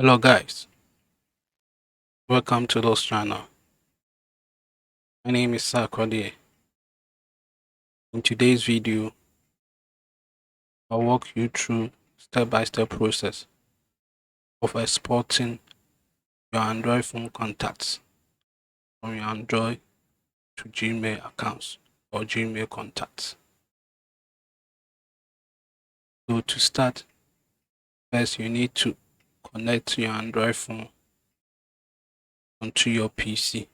Hello guys, welcome to this channel. My name is Sarkodie. In today's video, I'll walk you through step-by-step process of exporting your Android phone contacts from your Android to Gmail accounts or Gmail contacts. So to start, first you need to connect your Android phone onto your PC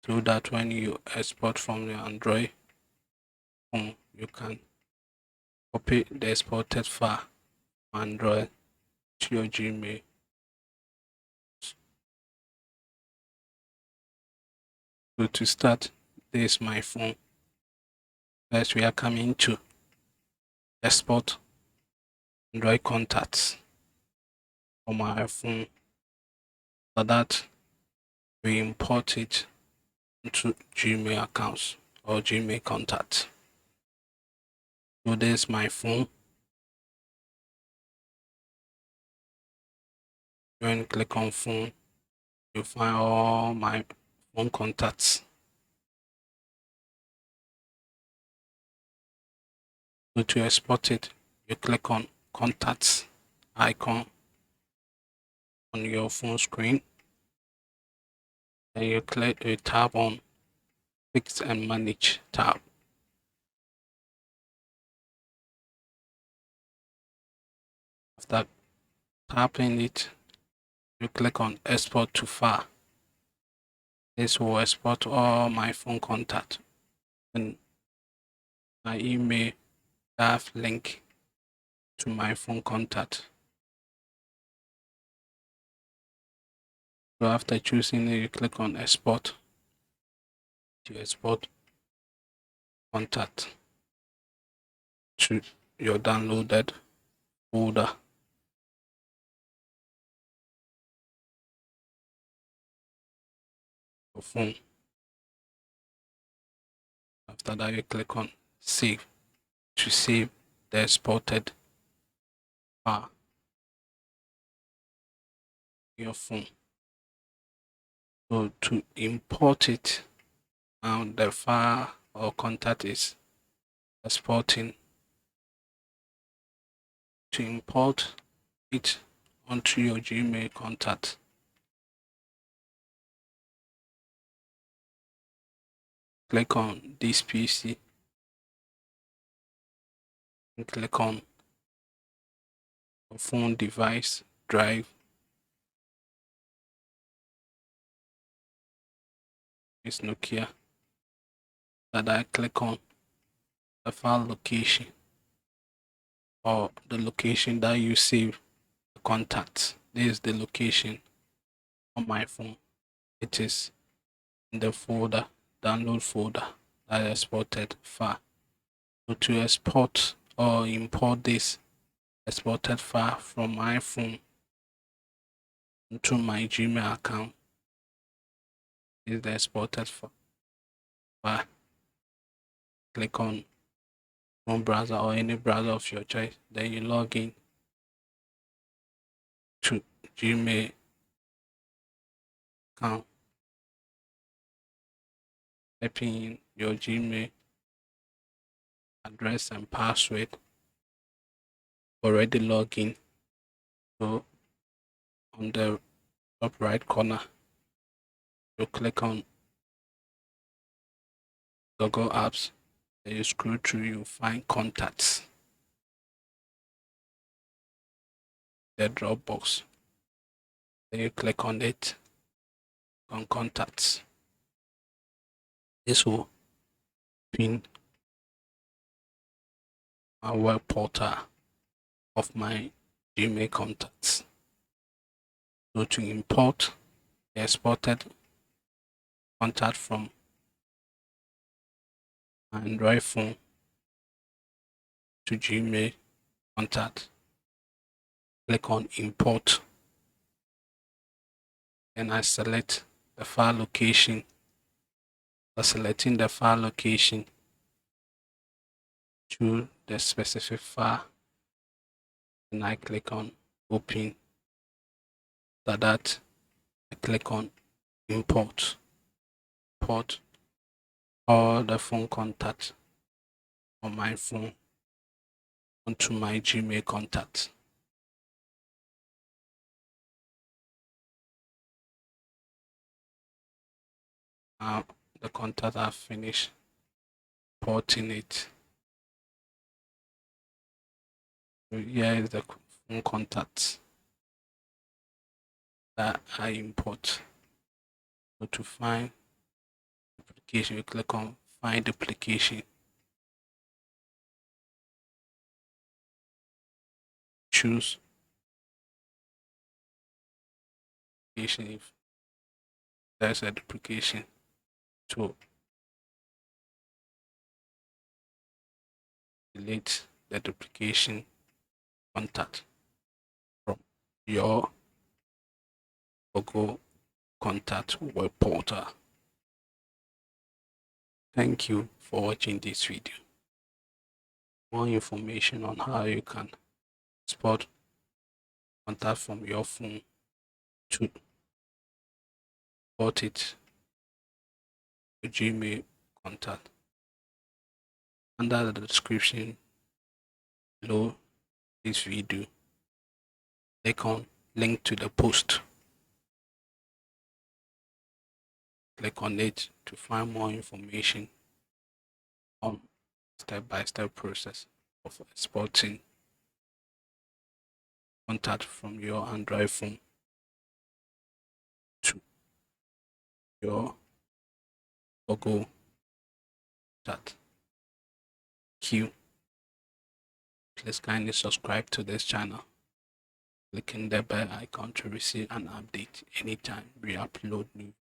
so that when you export from your Android phone, you can copy the exported file from Android to your Gmail. So to start, this is my phone. First, we are coming to export Android contacts from our phone. For that, we import it into Gmail accounts or Gmail contacts. So this is my phone. When you click on phone, you find all my phone contacts. So to export it, you click on contacts icon on your phone screen. Then you click a tab on fix and manage tab. After tapping it, you click on export to file. This will export all my phone contact and my email have link to my phone contact. So after choosing it, you click on export to export contact to your downloaded folder. Your phone. After that, you click on save to save the exported file your phone. So to import it, now the file or contact is exporting. To import it onto your Gmail contact, click on this PC and click on your phone device drive. It's Nokia. That I click on the file location or the location that you save the contacts. This is the location on my phone. It is in the folder, download folder, that I exported file. So to export or import this exported file from my phone into my Gmail account, is the exported file. Click on Chrome browser or any browser of your choice. Then you log in to Gmail account. Type in your Gmail address and password. Already logged in. So on the top right corner, you click on Google Apps. Then you scroll through, you find contacts. The Dropbox. Then you click on it, on contacts. This will pin a web portal of my Gmail contacts. So to import the exported contact from my Android phone to Gmail contact, click on import. Then I select the file location. By selecting the file location, to the specific file, and I click on open. After that, I click on import all the phone contacts on my phone onto my Gmail contacts. Now the contact I've finished porting it. So here is the phone contacts that I import. So to find application, you click on find application. Choose application if there's a duplication. So delete the duplication contact from your logo contact web portal. Thank you for watching this video. More information on how you can export contact from your phone to import it to Gmail contact. Under the description below this video, click on link to the post. Click on it to find more information on step-by-step process of exporting contact from your Android phone to your logo contact. Thank you. Please kindly subscribe to this channel. Clicking the bell icon to receive an update anytime we upload new